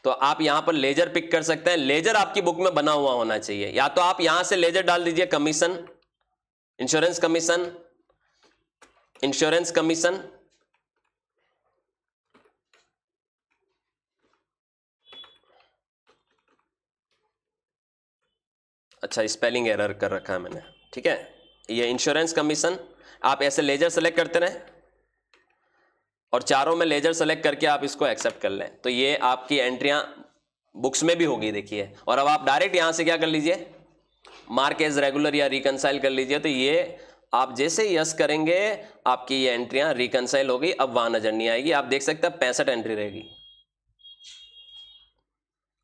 तो आप यहां पर लेजर पिक कर सकते हैं। लेजर आपकी बुक में बना हुआ होना चाहिए, या तो आप यहां से लेजर डाल दीजिए commission, insurance commission, insurance commission, अच्छा स्पेलिंग एरर कर रखा है मैंने, ठीक है। ये इंश्योरेंस कमीशन आप ऐसे लेजर सेलेक्ट करते रहें और चारों में लेजर सेलेक्ट करके आप इसको एक्सेप्ट कर लें, तो ये आपकी एंट्रियां बुक्स में भी होगी देखिए। और अब आप डायरेक्ट यहां से क्या कर लीजिए, मार्क एज रेगुलर या रिकंसाइल कर लीजिए। तो ये आप जैसे यस करेंगे आपकी ये एंट्रियां रिकंसाइल हो गई, अब वहां नजर नहीं आएगी। आप देख सकते हैं 65 एंट्री रहेगी।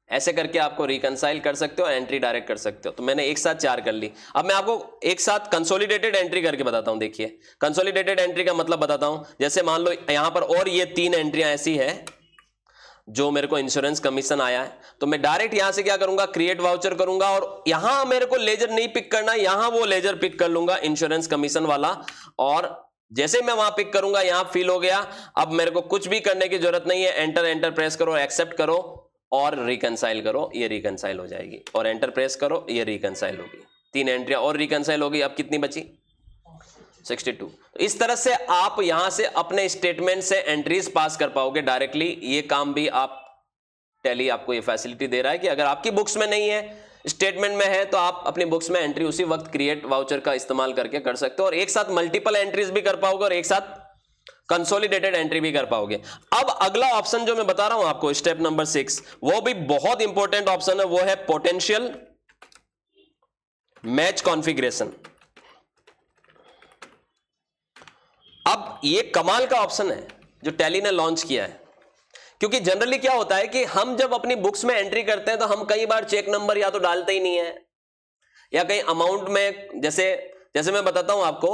ऐसे करके आपको रिकंसाइल कर सकते हो, एंट्री डायरेक्ट कर सकते हो। तो मैंने एक साथ 4 कर ली। अब मैं आपको एक साथ कंसोलिडेटेड एंट्री करके बताता हूं। देखिए कंसोलिडेटेड एंट्री का मतलब बताता हूं। जैसे मान लो यहां पर और ये 3 एंट्रियां ऐसी है जो मेरे को इंश्योरेंस कमीशन आया है, तो मैं डायरेक्ट यहां से क्या करूंगा, क्रिएट वाउचर करूंगा, और यहां मेरे को लेजर नहीं पिक करना, यहां वो लेजर पिक कर लूंगा इंश्योरेंस कमीशन वाला। और जैसे मैं वहां पिक करूंगा यहां फिल हो गया। अब मेरे को कुछ भी करने की जरूरत नहीं है, एंटर एंटर प्रेस करो, एक्सेप्ट करो और रिकंसाइल करो, ये रिकंसाइल हो जाएगी। और एंटर प्रेस करो, ये रिकंसाइल होगी। 3 एंट्रियां और रिकंसाइल होगी। अब कितनी बची, 62। तो इस तरह से आप यहां से अपने स्टेटमेंट से एंट्रीज पास कर पाओगे डायरेक्टली। ये काम भी आप टैली आपको ये फैसिलिटी दे रहा है कि अगर आपकी बुक्स में नहीं है, स्टेटमेंट में है, तो आप अपनी बुक्स में एंट्री उसी वक्त क्रिएट वाउचर का इस्तेमाल करके कर सकते हो, और एक साथ मल्टीपल एंट्रीज भी कर पाओगे और एक साथ कंसोलिडेटेड एंट्री भी कर पाओगे। अब अगला ऑप्शन जो मैं बता रहा हूं आपको, स्टेप नंबर 6, वो भी बहुत इंपॉर्टेंट ऑप्शन है, वो है पोटेंशियल मैच कॉन्फ़िगरेशन। अब ये कमाल का ऑप्शन है जो टैली ने लॉन्च किया है, क्योंकि जनरली क्या होता है कि हम जब अपनी बुक्स में एंट्री करते हैं तो हम कई बार चेक नंबर या तो डालते ही नहीं है, या कहीं अमाउंट में, जैसे मैं बताता हूं आपको,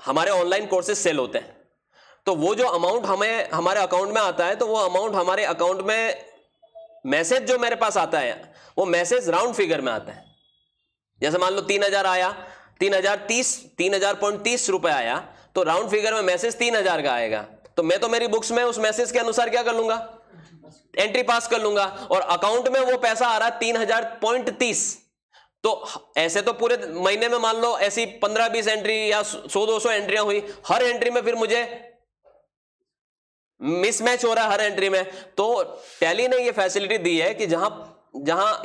हमारे ऑनलाइन कोर्सेज सेल होते हैं, तो वो जो अमाउंट हमें हमारे अकाउंट में आता है, तो वो अमाउंट हमारे अकाउंट में मैसेज जो मेरे पास आता है, वो मैसेज राउंड फिगर में आता है। जैसे मान लो 3000 आया, 3030 रुपए आया, तो राउंड फिगर में मैसेज 3000 का आएगा। तो मैं तो मेरी बुक्स में उस मैसेज के अनुसार क्या कर लूंगा, एंट्री पास कर लूंगा, और अकाउंट में वो पैसा आ रहा है 3000.30। तो ऐसे तो पूरे महीने में मान लो ऐसी 15-20 एंट्री या 100-200 एंट्रियां हुई, हर एंट्री में फिर मुझे मिसमैच हो रहा है हर एंट्री में। तो टैली ने ये फैसिलिटी दी है कि जहां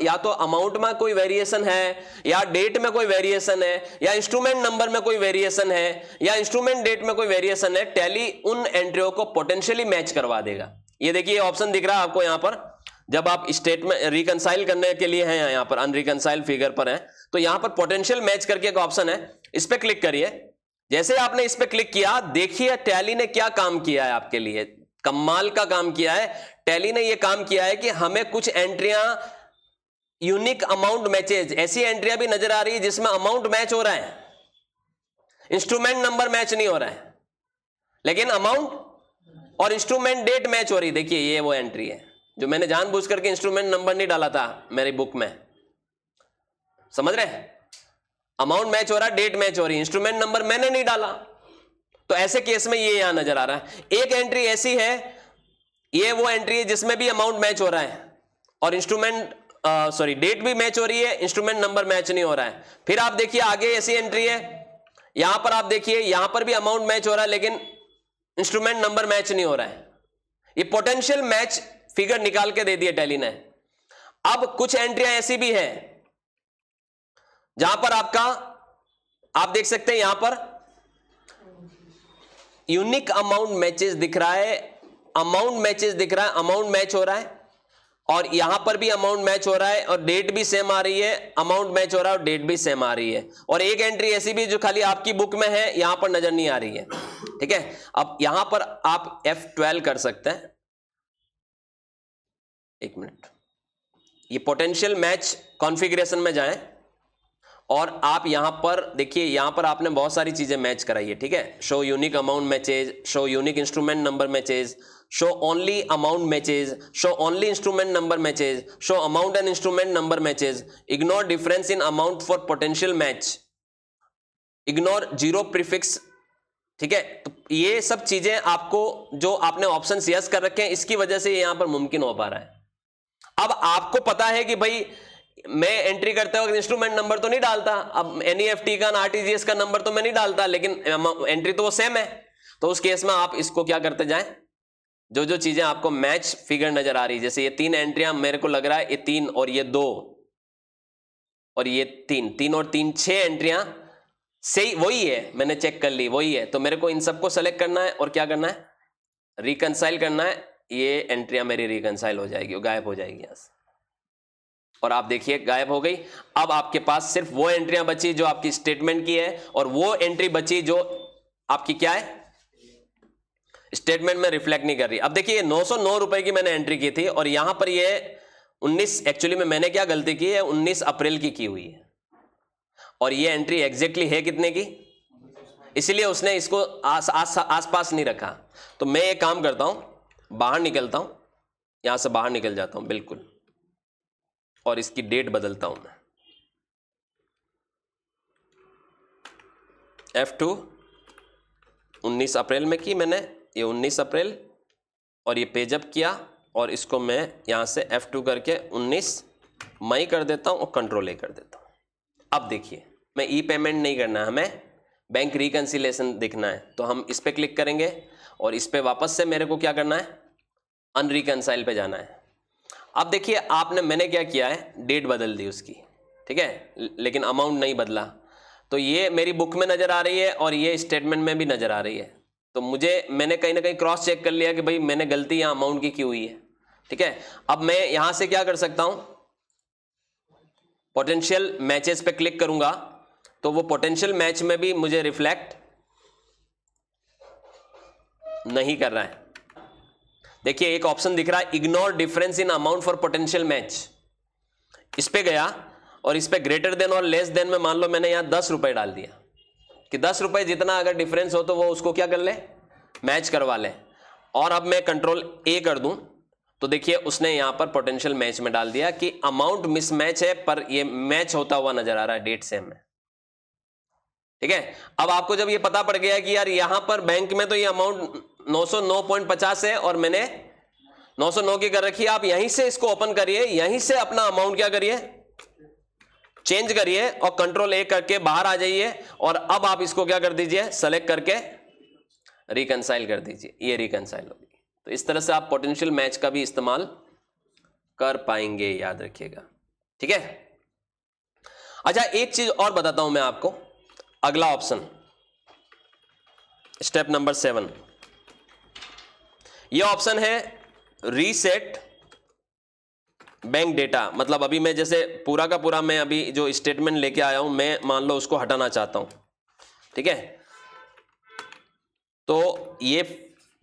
या तो अमाउंट में कोई वेरिएशन है, या डेट में कोई वेरिएशन है, या इंस्ट्रूमेंट नंबर में कोई वेरिएशन है, या इंस्ट्रूमेंट डेट में कोई वेरिएशन है, टैली उन एंट्रियों को पोटेंशियली मैच करवा देगा। ये देखिए ऑप्शन दिख रहा है आपको यहां पर, जब आप स्टेटमेंट रिकंसाइल करने के लिए हैं, यहां पर अनरिकंसाइल फिगर पर है, तो यहां पर पोटेंशियल मैच करके एक ऑप्शन है, इस पर क्लिक करिए। जैसे आपने इस पर क्लिक किया, देखिए टैली ने क्या काम किया है आपके लिए, कमाल का काम किया है। टैली ने यह काम किया है कि हमें कुछ एंट्रियां यूनिक अमाउंट मैचेज, ऐसी एंट्रियां भी नजर आ रही है जिसमें अमाउंट मैच हो रहा है, इंस्ट्रूमेंट नंबर मैच नहीं हो रहा है, लेकिन अमाउंट और इंस्ट्रूमेंट डेट मैच हो रही। देखिए ये वो एंट्री है जो मैंने जानबूझ करके इंस्ट्रूमेंट नंबर नहीं डाला था मेरी बुक में, समझ रहे हैं, अमाउंट मैच हो रहा है, डेट मैच हो रही है, इंस्ट्रूमेंट नंबर मैंने नहीं डाला। तो ऐसे केस में ये यहां नजर आ रहा है। एक एंट्री ऐसी है, ये वो एंट्री है जिसमें भी अमाउंट मैच हो रहा है और इंस्ट्रूमेंट डेट भी मैच हो रही है, इंस्ट्रूमेंट नंबर मैच नहीं हो रहा है। फिर आप देखिए आगे ऐसी एंट्री है, यहां पर आप देखिए, यहां पर भी अमाउंट मैच हो रहा है लेकिन इंस्ट्रूमेंट नंबर मैच नहीं हो रहा है। ये पोटेंशियल मैच फिगर निकाल के दे दिए टैली ने। अब कुछ एंट्रियां ऐसी भी है जहां पर आप देख सकते हैं, यहां पर यूनिक अमाउंट मैचेस दिख रहा है, अमाउंट मैचेस दिख रहा है, अमाउंट मैच हो रहा है, और यहां पर भी अमाउंट मैच हो रहा है और डेट भी सेम आ रही है, अमाउंट मैच हो रहा है और डेट भी सेम आ रही है। और एक एंट्री ऐसी भी जो खाली आपकी बुक में है, यहां पर नजर नहीं आ रही है, ठीक है। अब यहां पर आप F12 कर सकते हैं, एक मिनट, ये पोटेंशियल मैच कॉन्फ़िगरेशन में जाएं और आप यहां पर देखिए, यहां पर आपने बहुत सारी चीजें मैच कराई है, ठीक है। Show unique amount matches, show unique instrument number matches, show only amount matches, show only instrument number matches, show amount and instrument number matches, ignore difference in amount for potential match, ignore zero prefix, ठीक है। तो ये सब चीजें आपको, जो आपने option yes कर रखे हैं, इसकी वजह से यहां पर मुमकिन हो पा रहा है। अब आपको पता है कि भाई मैं एंट्री करते वक्त इंस्ट्रूमेंट नंबर तो नहीं डालता, अब एनईएफटी का आरटीजीएस का नंबर तो मैं नहीं डालता, लेकिन एंट्री तो वो सेम है। तो उस केस में आप इसको क्या करते जाएं, जो जो चीजें आपको मैच फिगर नजर आ रही, जैसे ये 3 एंट्रियां मेरे को लग रहा है, ये 3 और ये 2 और ये 3, 3 और 3 6 एंट्रियां सही वही है, मैंने चेक कर ली वही है। तो मेरे को इन सबको सेलेक्ट करना है और क्या करना है, रिकंसाइल करना है। ये एंट्रियां मेरी रिकंसाइल हो जाएगी, गायब हो जाएगी यहां से, और आप देखिए गायब हो गई। अब आपके पास सिर्फ वो एंट्रियां बची जो आपकी स्टेटमेंट की है, और वो एंट्री बची जो आपकी क्या है, स्टेटमेंट में रिफ्लेक्ट नहीं कर रही। अब देखिए 909 रुपए की मैंने एंट्री की थी, और यहां पर ये 19, एक्चुअली में मैंने क्या गलती की है, 19 अप्रैल की हुई है, और ये एंट्री एग्जैक्टली है कितने की, इसलिए उसने इसको आसपास नहीं रखा। तो मैं एक काम करता हूं, बाहर निकलता हूं, यहां से बाहर निकल जाता हूं बिल्कुल, और इसकी डेट बदलता हूं मैं, F2 19 अप्रैल में की मैंने, ये 19 अप्रैल, और ये पेजअप किया, और इसको मैं यहां से F2 करके 19 मई कर देता हूं और कंट्रोल ए कर देता हूं। अब देखिए, मैं ई पेमेंट नहीं करना है, हमें बैंक रिकंसिलेशन देखना है, तो हम इस पे क्लिक करेंगे, और इस पे वापस से मेरे को क्या करना है, अनरिकंसाइल पे जाना है। अब देखिए आपने, मैंने क्या किया है, डेट बदल दी उसकी, ठीक है, लेकिन अमाउंट नहीं बदला। तो ये मेरी बुक में नजर आ रही है और ये स्टेटमेंट में भी नजर आ रही है। तो मैंने कहीं ना कहीं क्रॉस चेक कर लिया कि भाई मैंने गलती यहाँ अमाउंट की हुई है, ठीक है। अब मैं यहां से क्या कर सकता हूं, पोटेंशियल मैचेस पे क्लिक करूंगा, तो वो पोटेंशियल मैच में भी मुझे रिफ्लेक्ट नहीं कर रहा है। देखिए एक ऑप्शन दिख रहा है, ignore difference in amount for potential match, इस पे गया, और इस पे ग्रेटर देन और लेस देन में मान लो मैंने यहां 10 रुपए डाल दिया, कि 10 रुपए जितना अगर डिफरेंस हो तो वो उसको क्या कर ले, मैच करवा ले। और अब मैं कंट्रोल ए कर दूं, तो देखिए उसने यहां पर पोटेंशियल मैच में डाल दिया कि अमाउंट मिसमैच है, पर ये मैच होता हुआ नजर आ रहा है, डेट सेम है, ठीक है। अब आपको जब ये पता पड़ गया कि यार यहां पर बैंक में तो ये अमाउंट 909.50 है और मैंने 909 की कर रखी है, आप यहीं से इसको ओपन करिए, यहीं से अपना अमाउंट क्या करिए, चेंज करिए, और कंट्रोल ए करके बाहर आ जाइए, और अब आप इसको क्या कर दीजिए, सेलेक्ट करके रिकंसाइल कर दीजिए, ये रिकंसाइल होगी। तो इस तरह से आप पोटेंशियल मैच का भी इस्तेमाल कर पाएंगे, याद रखिएगा, ठीक है। अच्छा एक चीज और बताता हूं मैं आपको, अगला ऑप्शन स्टेप नंबर 7, यह ऑप्शन है रीसेट बैंक डेटा। मतलब अभी मैं जैसे पूरा का पूरा मैं अभी जो स्टेटमेंट लेके आया हूं, मैं मान लो उसको हटाना चाहता हूं, ठीक है, तो ये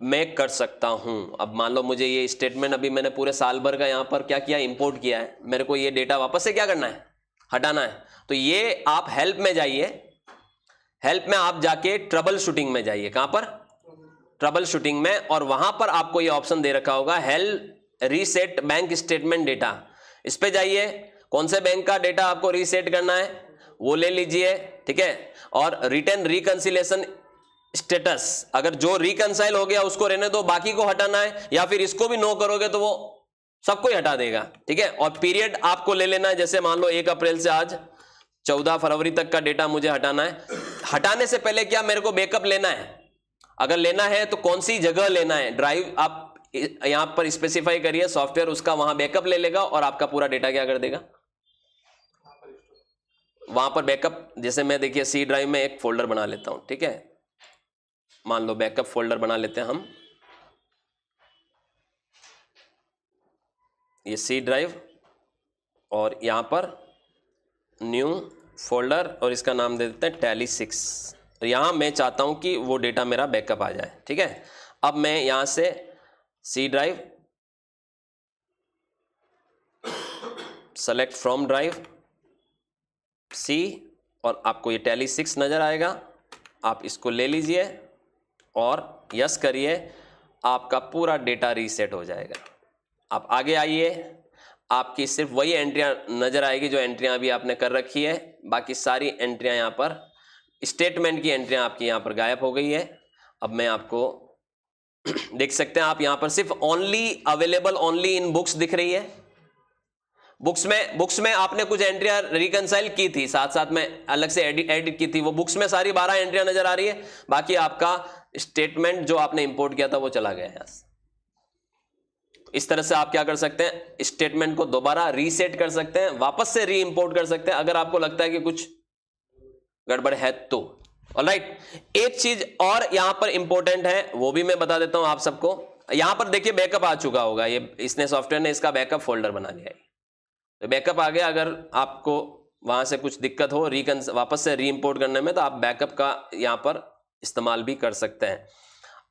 मैं कर सकता हूं। अब मान लो मुझे ये स्टेटमेंट अभी मैंने पूरे साल भर का यहां पर क्या किया, इंपोर्ट किया है, मेरे को ये डेटा वापस से क्या करना है, हटाना है। तो ये आप हेल्प में जाइए, हेल्प में आप जाके ट्रबल शूटिंग में जाइए, कहां पर, ट्रबल शूटिंग में, और वहां पर आपको ये ऑप्शन दे रखा होगा help reset bank statement data. इस पे जाइए, कौन से बैंक का डेटा आपको रीसेट करना है वो ले लीजिए, ठीक है। और रिटर्न रिकंसिलेशन स्टेटस, अगर जो रिकंसाइल हो गया उसको रहने दो, बाकी को हटाना है, या फिर इसको भी नो करोगे तो वो सबको ही हटा देगा, ठीक है। और पीरियड आपको ले लेना है, जैसे मान लो 1 अप्रैल से आज 14 फरवरी तक का डेटा मुझे हटाना है। हटाने से पहले क्या मेरे को बैकअप लेना है, अगर लेना है तो कौन सी जगह लेना है, ड्राइव आप यहां पर स्पेसिफाई करिए, सॉफ्टवेयर उसका वहां बैकअप ले लेगा और आपका पूरा डेटा क्या कर देगा, वहां पर बैकअप। जैसे मैं देखिए सी ड्राइव में एक फोल्डर बना लेता हूं, ठीक है, मान लो बैकअप फोल्डर बना लेते हैं हम, ये सी ड्राइव, और यहां पर न्यू फोल्डर, और इसका नाम दे देते हैं टैली 6। तो यहां मैं चाहता हूं कि वो डेटा मेरा बैकअप आ जाए, ठीक है। अब मैं यहां से C drive, select from drive C, और आपको ये टैली 6 नज़र आएगा, आप इसको ले लीजिए और यस करिए, आपका पूरा डेटा रीसेट हो जाएगा। आप आगे आइए, आपकी सिर्फ वही एंट्रियां नज़र आएगी जो एंट्रियां अभी आपने कर रखी है, बाकी सारी एंट्रियां यहाँ पर, स्टेटमेंट की एंट्रियां आपकी यहाँ पर गायब हो गई है। अब मैं आपको देख सकते हैं आप यहाँ पर सिर्फ only available only in books दिख रही है। बुक्स में आपने कुछ एंट्रियां रिकंसाइल की थी, साथ साथ में अलग से एडिट की थी, वो बुक्स में सारी 12 एंट्रियां नजर आ रही है। बाकी आपका स्टेटमेंट जो आपने इंपोर्ट किया था वो चला गया है यहाँ से। इस तरह से आप क्या कर सकते हैं, स्टेटमेंट को दोबारा रीसेट कर सकते हैं, वापस से री इंपोर्ट कर सकते हैं अगर आपको लगता है कि कुछ गड़बड़ है तो। ऑलराइट, एक चीज और यहां पर इंपॉर्टेंट है, वो भी मैं बता देता हूं आप सबको। यहां पर देखिए बैकअप आ चुका होगा, ये इसने सॉफ्टवेयर ने इसका बैकअप फोल्डर बना लिया है, तो बैकअप आ गया। अगर आपको वहां से कुछ दिक्कत हो वापस से री इंपोर्ट करने में, तो आप बैकअप का यहां पर इस्तेमाल भी कर सकते हैं।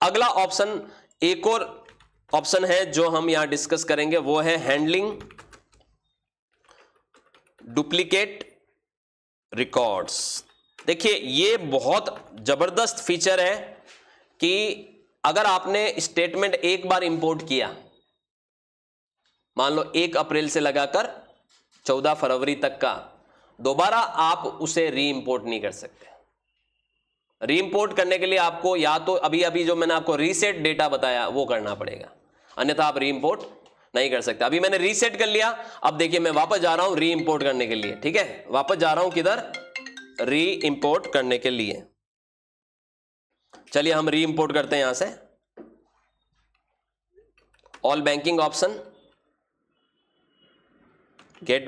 अगला ऑप्शन, एक और ऑप्शन है जो हम यहां डिस्कस करेंगे, वो है हैंडलिंग डुप्लीकेट रिकॉर्ड्स। देखिए ये बहुत जबरदस्त फीचर है कि अगर आपने स्टेटमेंट एक बार इंपोर्ट किया, मान लो 1 अप्रैल से लगाकर 14 फरवरी तक का, दोबारा आप उसे री इंपोर्ट नहीं कर सकते। री इंपोर्ट करने के लिए आपको या तो अभी जो मैंने आपको रीसेट डेटा बताया वो करना पड़ेगा, अन्यथा आप री इंपोर्ट नहीं कर सकते। अभी मैंने रीसेट कर लिया, अब देखिए मैं वापस जा रहा हूं री इंपोर्ट करने के लिए। ठीक है, वापस जा रहा हूं किधर, री इंपोर्ट करने के लिए। चलिए हम री इंपोर्ट करते हैं यहां से। All banking option, get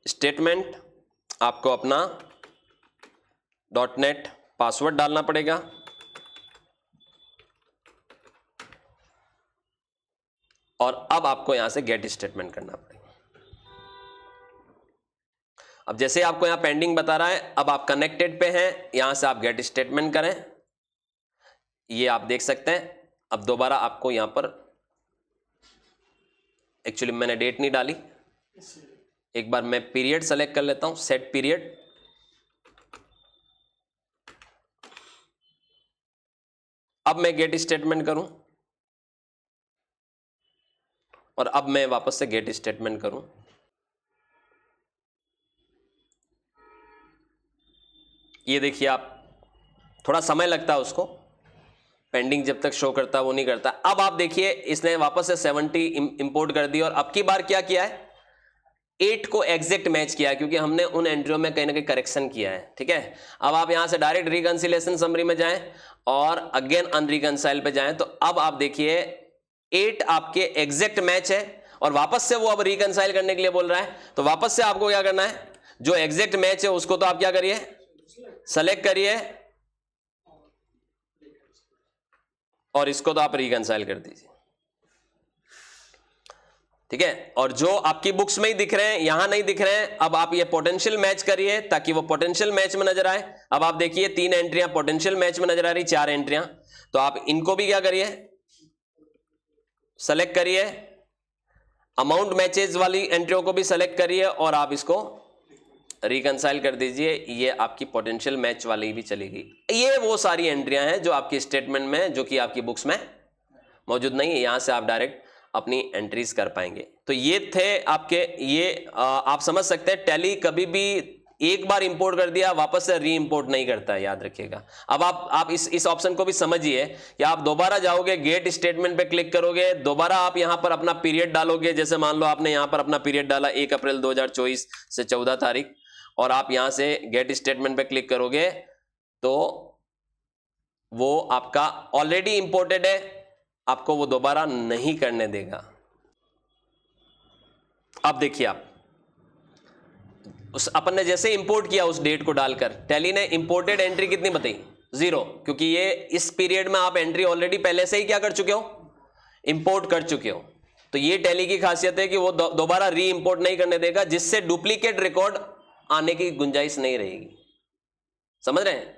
statement, आपको अपना .NET पासवर्ड डालना पड़ेगा, और अब आपको यहां से गेट स्टेटमेंट करना पड़ेगा। अब जैसे आपको यहां पेंडिंग बता रहा है, अब आप कनेक्टेड पे हैं, यहां से आप गेट स्टेटमेंट करें, ये आप देख सकते हैं। अब दोबारा आपको यहां पर, एक्चुअली मैंने डेट नहीं डाली, एक बार मैं पीरियड सेलेक्ट कर लेता हूं, सेट पीरियड। अब मैं गेट स्टेटमेंट करूं, और अब मैं वापस से गेट स्टेटमेंट करूं। ये देखिए आप, थोड़ा समय लगता है उसको, पेंडिंग जब तक शो करता है वो नहीं करता। अब आप देखिए इसने वापस से 70 इंपोर्ट कर दी, और अब की बार क्या किया है, 8 को एग्जैक्ट मैच किया है, क्योंकि हमने उन एंट्रियों में कहीं ना कहीं करेक्शन किया है। ठीक है, अब आप यहां से डायरेक्ट रिकंसिलेशन समरी में जाएं और अगेन अनरिकंसाइल पे जाएं, तो अब आप देखिए 8 आपके एग्जैक्ट मैच है, और वापस से वो अब रिकंसाइल करने के लिए बोल रहा है। तो वापस से आपको क्या करना है, जो एग्जैक्ट मैच है उसको तो आप क्या करिए, सेलेक्ट करिए, और इसको तो आप रिकंसाइल कर दीजिए। ठीक है, और जो आपकी बुक्स में ही दिख रहे हैं, यहां नहीं दिख रहे हैं, अब आप ये पोटेंशियल मैच करिए ताकि वो पोटेंशियल मैच में नजर आए। अब आप देखिए 3 एंट्रियां पोटेंशियल मैच में नजर आ रही, 4 एंट्रियां, तो आप इनको भी क्या करिए, सेलेक्ट करिए, अमाउंट मैचेस वाली एंट्रियों को भी सेलेक्ट करिए, और आप इसको रिकंसाइल कर दीजिए। ये आपकी पोटेंशियल मैच वाली भी चलेगी। ये वो सारी एंट्रियां हैं जो आपकी स्टेटमेंट में, जो कि आपकी बुक्स में मौजूद नहीं है, यहां से आप डायरेक्ट अपनी एंट्रीज कर पाएंगे। तो ये थे आपके, ये आप समझ सकते हैं, टैली कभी भी एक बार इंपोर्ट कर दिया वापस से री इंपोर्ट नहीं करता है, याद रखिएगा। अब आप इस ऑप्शन को भी समझिए कि आप दोबारा जाओगे, गेट स्टेटमेंट पे क्लिक करोगे, दोबारा आप यहां पर अपना पीरियड डालोगे। जैसे मान लो आपने यहां पर अपना पीरियड डाला 1 अप्रैल 2024 से 14 तारीख, और आप यहां से गेट स्टेटमेंट पे क्लिक करोगे तो वो आपका ऑलरेडी इंपोर्टेड है, आपको वो दोबारा नहीं करने देगा। अब देखिए आप, उस अपन ने जैसे इंपोर्ट किया उस डेट को डालकर, टैली ने इंपोर्टेड एंट्री कितनी बताई, 0, क्योंकि ये इस पीरियड में आप एंट्री ऑलरेडी पहले से ही क्या कर चुके हो, इंपोर्ट कर चुके हो। तो ये टैली की खासियत है कि वो दोबारा री इंपोर्ट नहीं करने देगा, जिससे डुप्लीकेट रिकॉर्ड आने की गुंजाइश नहीं रहेगी। समझ रहे हैं,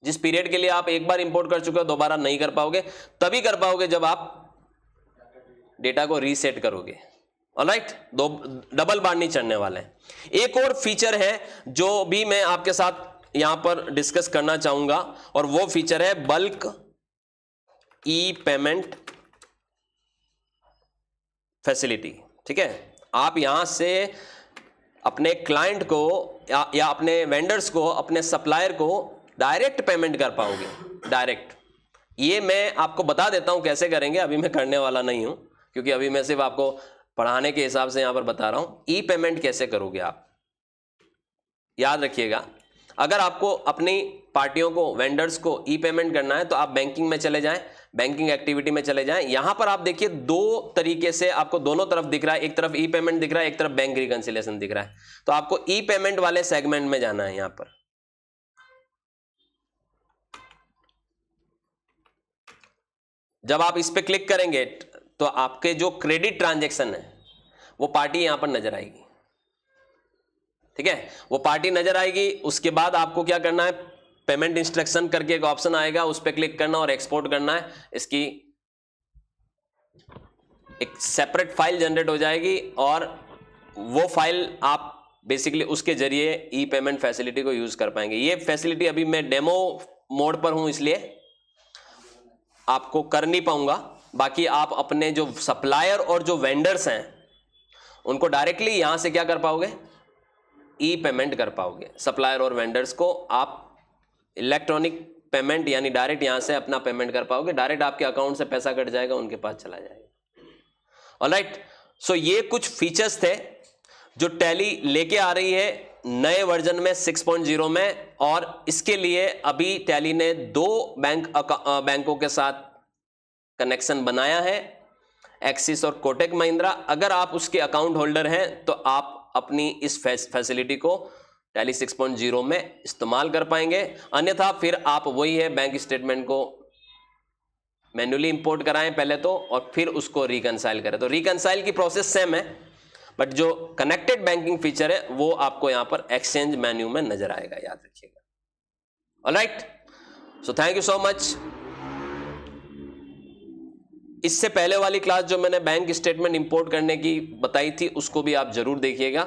जिस पीरियड के लिए आप एक बार इंपोर्ट कर चुके हो दोबारा नहीं कर पाओगे, तभी कर पाओगे जब आप डेटा को रीसेट करोगे। ऑलराइट, दो डबल बार नहीं चढ़ने वाले हैं। एक और फीचर है जो भी मैं आपके साथ यहां पर डिस्कस करना चाहूंगा, और वो फीचर है बल्क ई पेमेंट फैसिलिटी। ठीक है, आप यहां से अपने क्लाइंट को या अपने वेंडर्स को, अपने सप्लायर को डायरेक्ट पेमेंट कर पाओगे, डायरेक्ट। ये मैं आपको बता देता हूं कैसे करेंगे, अभी मैं करने वाला नहीं हूं, क्योंकि अभी मैं सिर्फ आपको पढ़ाने के हिसाब से यहां पर बता रहा हूं। ई पेमेंट कैसे करोगे आप, याद रखिएगा। अगर आपको अपनी पार्टियों को, वेंडर्स को ई पेमेंट करना है तो आप बैंकिंग में चले जाएं, बैंकिंग एक्टिविटी में चले जाएं। यहां पर आप देखिए दो तरीके से आपको दोनों तरफ दिख रहा है, एक तरफ ई पेमेंट दिख रहा है, एक तरफ बैंक रिकंसिलिएशन दिख रहा है। तो आपको ई पेमेंट वाले सेगमेंट में जाना है। यहां पर जब आप इस पे क्लिक करेंगे तो आपके जो क्रेडिट ट्रांजैक्शन है वो पार्टी यहां पर नजर आएगी। ठीक है, वो पार्टी नजर आएगी। उसके बाद आपको क्या करना है, पेमेंट इंस्ट्रक्शन करके एक ऑप्शन आएगा, उस पर क्लिक करना और एक्सपोर्ट करना है। इसकी एक सेपरेट फाइल जनरेट हो जाएगी और वो फाइल आप बेसिकली उसके जरिए ई पेमेंट फैसिलिटी को यूज कर पाएंगे। ये फैसिलिटी अभी मैं डेमो मोड पर हूं, इसलिए आपको कर नहीं पाऊंगा। बाकी आप अपने जो सप्लायर और जो वेंडर्स हैं उनको डायरेक्टली यहां से क्या कर पाओगे, ई पेमेंट कर पाओगे। सप्लायर और वेंडर्स को आप इलेक्ट्रॉनिक पेमेंट यानी डायरेक्ट यहां से अपना पेमेंट कर पाओगे, डायरेक्ट आपके अकाउंट से पैसा कट जाएगा, उनके पास चला जाएगा। ऑलराइट, सो ये कुछ फीचर्स थे जो टैली लेके आ रही है नए वर्जन में 6.0 में, और इसके लिए अभी टैली ने 2 बैंकों के साथ कनेक्शन बनाया है, एक्सिस और कोटक महिंद्रा। अगर आप उसके अकाउंट होल्डर हैं तो आप अपनी इस फैसिलिटी को टैली 6.0 में इस्तेमाल कर पाएंगे। अन्यथा फिर आप वही है, बैंक स्टेटमेंट को मैन्युअली इंपोर्ट कराएं पहले तो, और फिर उसको रिकंसाइल करें। तो रिकंसाइल की प्रोसेस सेम है, बट जो कनेक्टेड बैंकिंग फीचर है वो आपको यहां पर एक्सचेंज मेन्यू में नजर आएगा, याद रखिएगा। Alright, so thank you so much. इससे पहले वाली क्लास जो मैंने बैंक स्टेटमेंट इंपोर्ट करने की बताई थी उसको भी आप जरूर देखिएगा।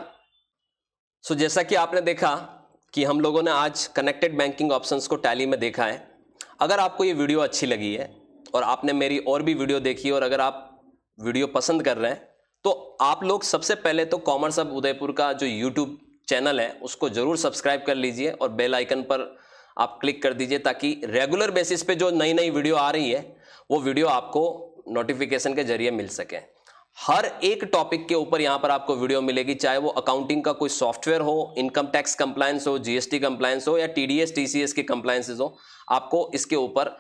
सो जैसा कि आपने देखा कि हम लोगों ने आज कनेक्टेड बैंकिंग ऑप्शंस को टैली में देखा है। अगर आपको ये वीडियो अच्छी लगी है और आपने मेरी और भी वीडियो देखी, और अगर आप वीडियो पसंद कर रहे हैं तो आप लोग सबसे पहले तो कॉमर्स हब उदयपुर का जो यूट्यूब चैनल है उसको जरूर सब्सक्राइब कर लीजिए और बेल आइकन पर आप क्लिक कर दीजिए, ताकि रेगुलर बेसिस पे जो नई नई वीडियो आ रही है वो वीडियो आपको नोटिफिकेशन के जरिए मिल सके। हर एक टॉपिक के ऊपर यहां पर आपको वीडियो मिलेगी, चाहे वो अकाउंटिंग का कोई सॉफ्टवेयर हो, इनकम टैक्स कंप्लायंस हो, जीएसटी कंप्लायंस हो, या टीडीएस टीसीएस की कंप्लायंसेस हो, आपको इसके ऊपर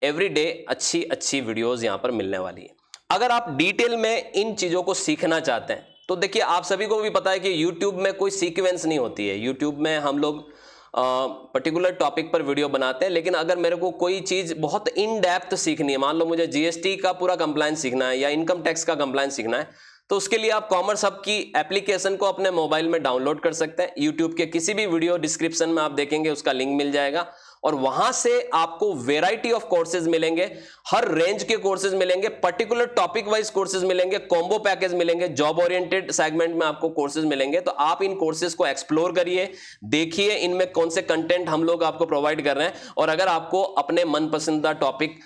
एवरीडे अच्छी अच्छी वीडियोस यहां पर मिलने वाली है। अगर आप डिटेल में इन चीजों को सीखना चाहते हैं तो देखिए, आप सभी को भी पता है कि YouTube में कोई सीक्वेंस नहीं होती है। YouTube में हम लोग पर्टिकुलर टॉपिक पर वीडियो बनाते हैं, लेकिन अगर मेरे को कोई चीज बहुत इन डेप्थ सीखनी है, मान लो मुझे जीएसटी का पूरा कंप्लायंस सीखना है या इनकम टैक्स का कंप्लायंस सीखना है, तो उसके लिए आप कॉमर्स हब की एप्लीकेशन को अपने मोबाइल में डाउनलोड कर सकते हैं। यूट्यूब के किसी भी वीडियो डिस्क्रिप्शन में आप देखेंगे, उसका लिंक मिल जाएगा, और वहां से आपको वेराइटी ऑफ कोर्सेज मिलेंगे, हर रेंज के कोर्सेज मिलेंगे, पर्टिकुलर टॉपिक वाइज कोर्सेज मिलेंगे, कॉम्बो पैकेज मिलेंगे, जॉब ओरिएंटेड सेगमेंट में आपको कोर्सेज मिलेंगे। तो आप इन कोर्सेज को एक्सप्लोर करिए, देखिए इनमें कौन से कंटेंट हम लोग आपको प्रोवाइड कर रहे हैं, और अगर आपको अपने मनपसंदीदा टॉपिक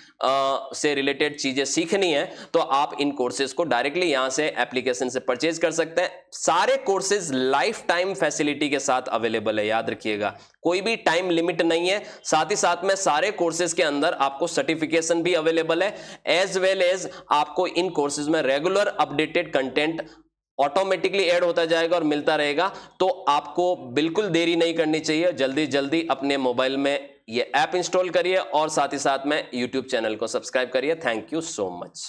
से रिलेटेड चीजें सीखनी है तो आप इन कोर्सेज को डायरेक्टली यहां से एप्लीकेशन से परचेज कर सकते हैं। सारे कोर्सेज लाइफ टाइम फैसिलिटी के साथ अवेलेबल है, याद रखिएगा, कोई भी टाइम लिमिट नहीं है। साथ ही साथ में सारे कोर्सेज के अंदर आपको सर्टिफिकेशन भी अवेलेबल है, एज वेल एज आपको इन कोर्सेज में regular updated content automatically add होता जाएगा और मिलता रहेगा। तो आपको बिल्कुल देरी नहीं करनी चाहिए, जल्दी जल्दी अपने मोबाइल में ये ऐप इंस्टॉल करिए और साथ ही साथ में यूट्यूब चैनल को सब्सक्राइब करिए। Thank you so much.